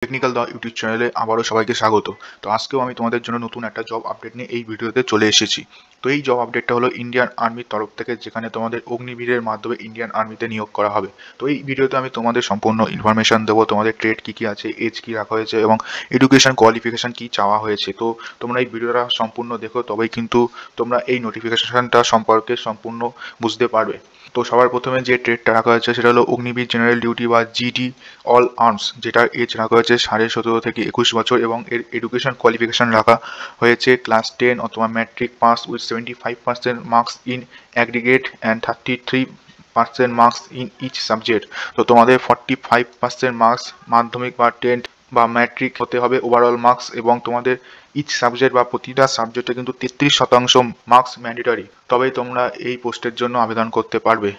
Technical দা YouTube চ্যানেলে আবারও সবাইকে স্বাগত। তো আজকেও আমি তোমাদের জন্য নতুন একটা জব আপডেট নিয়ে এই ভিডিওতে চলে এসেছি। তো এই জব আপডেটটা হলো ইন্ডিয়ান আর্মির তরফ থেকে, যেখানে তোমাদের অগ্নিবীরের মাধ্যমে ইন্ডিয়ান আর্মিতে নিয়োগ করা হবে। তো এই ভিডিওতে আমি তোমাদের সম্পূর্ণ ইনফরমেশন দেবো, তোমাদের ট্রেড কী কী আছে, এজ কী রাখা হয়েছে এবং এডুকেশন কোয়ালিফিকেশান কী চাওয়া হয়েছে। তো তোমরা এই ভিডিওটা সম্পূর্ণ দেখো, তবেই কিন্তু তোমরা এই নোটিফিকেশানটা সম্পর্কে সম্পূর্ণ বুঝতে পারবে। তো সবার প্রথমে যে ট্রেডটা রাখা হয়েছে সেটা হলো অগ্নিবীর জেনারেল ডিউটি বা জিডি অল আর্মস, যেটার এজ রাখা হয়েছে 17.5 থেকে 21 বছর এবং এর এডুকেশন কোয়ালিফিকেশান রাখা হয়েছে ক্লাস 10 অথবা matric pass with 75% marks in aggregate and 33% marks in each subject. তো তোমাদের 45% মার্কস মাধ্যমিক বা 10 বা ম্যাট্রিক হতে হবে ওভারঅল মার্কস, এবং তোমাদের ইচ সাবজেক্ট বা প্রতিটা সাবজেক্টে কিন্তু 33% মার্কস ম্যান্ডেটরি, তবেই তোমরা এই পোস্টের জন্য আবেদন করতে পারবে।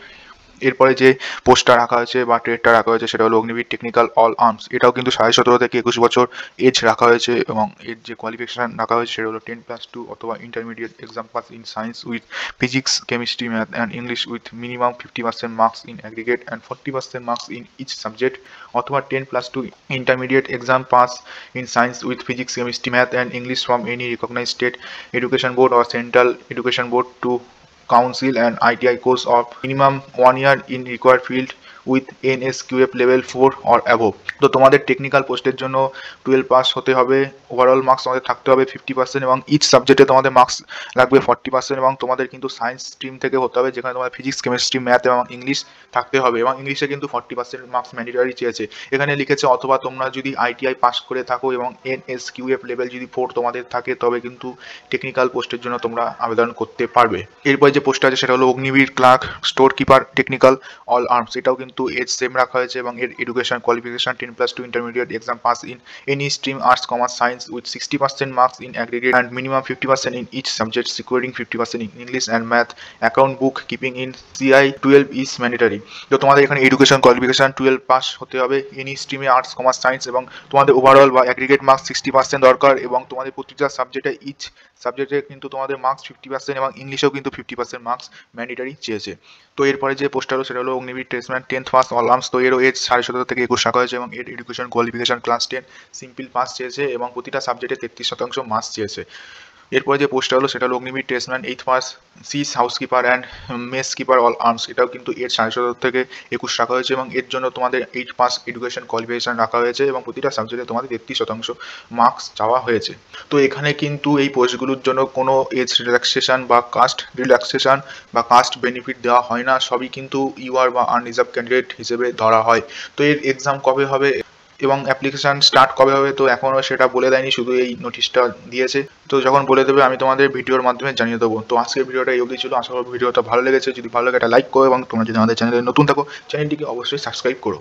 এরপরে যে পোস্টটা রাখা হয়েছে বা ট্রেডটা রাখা হয়েছে সেটা হলো অগ্নিবীর টেকনিক্যাল অল আর্মস। এটাও কিন্তু 17.5 থেকে 21 বছর এজ রাখা হয়েছে এবং এর যে কোয়ালিফিকেশান রাখা হয়েছে সেটা হলো 10+2 অথবা intermediate exam pass in science with physics chemistry math and English with minimum 50% marks in aggregate and 40% marks in each subject, অথবা 10+2 intermediate exam pass in science with physics, chemistry, math and English from any recognized state education board or central education board to council and ITI course of minimum 1 year in required field with NSQF level 4 or above। তো তোমাদের technical পোস্টের জন্য 12 pass হতে হবে, overall marks তোমাদের থাকতে হবে 50% এবং ইচ সাবজেক্টে তোমাদের মার্কস লাগবে 40% এবং তোমাদের কিন্তু সায়েন্স স্ট্রিম থেকে হতে হবে, যেখানে তোমাদের ফিজিক্স কেমিস্ট্রি ম্যাথ এবং ইংলিশ থাকতে হবে এবং ইংলিশে কিন্তু 40% মার্কস ম্যান্ডেটরি চেয়েছে। এখানে লিখেছে অথবা তোমরা যদি ITI পাস করে থাকো এবং NSQF লেভেল যদি 4 তোমাদের থাকে, তবে কিন্তু টেকনিক্যাল পোস্টের জন্য তোমরা আবেদন করতে পারবে। এরপরে যে পোস্ট আছে সেটা হলো Agniveer clerk store keeper technical all arms. এটাও কিন্তু এজ সেম রাখা হয়েছে এবং এর education qualification 10+2 intermediate exam pass in any stream arts commerce science with 60% marks in aggregate and minimum 50% in each subject securing 50% in English and math. Account book keeping in CI 12 is mandatory. তো তোমাদের এখানে education qualification 12 pass হতে হবে any স্ট্রিমে arts commerce science, এবং তোমাদের overall বা aggregate marks 60% দরকার, এবং তোমাদের প্রতিটা সাবজেক্টে ইচ সাবজেক্টে কিন্তু তোমাদের মার্কস 50% এবং ইংলিশেও কিন্তু 50% মার্কস ম্যান্ডেটরি চেয়েছে। তো এরপরে যে পোস্টটা হলো সেটা হলো Agniveer tradesman 10th pass all arms. তো এরও এজ 17.5 থেকে 21 রাখা হয়েছে এবং এর education qualification class 10 simple pass চেয়েছে এবং প্রতিটা সাবজেক্টে 33% মার্কস চেয়েছে। এরপরে যে পোস্টটা হলো সেটা হলো অগ্নিবীর ট্রেডসম্যান 8th পাস সিস housekeeper and mess keeper all arms. এটাও কিন্তু এর 17.5 থেকে 21 রাখা হয়েছে এবং এর জন্য তোমাদের 8 পাস এডুকেশন কোয়ালিফিকেশন রাখা হয়েছে এবং প্রতিটা সাবজেক্টে তোমাদের 33% মার্কস চাওয়া হয়েছে। তো এখানে কিন্তু এই পোস্টগুলোর জন্য কোনো এজ রিল্যাক্সেশন বা কাস্ট রিল্যাক্সেশন বা কাস্ট বেনিফিট দেওয়া হয় না, সবই কিন্তু ইউআর বা আনরিজার্ভ ক্যান্ডিডেট হিসেবে ধরা হয়। তো এর এক্সাম কবে হবে এবং অ্যাপ্লিকেশান স্টার্ট কবে হবে তো এখনও সেটা বলে দেয়নি, শুধু এই নোটিশটা দিয়েছে। তো যখন বলে দেবে আমি তোমাদের ভিডিওর মাধ্যমে জানিয়ে দেবো। তো আজকের ভিডিওটা এই অবধি ছিল, আশা করি ভিডিওটা ভালো লেগেছে। যদি ভালো লাগে একটা লাইক করো এবং তোমরা যদি আমাদের চ্যানেলে নতুন থাকো চ্যানেলটিকে অবশ্যই সাবস্ক্রাইব করো।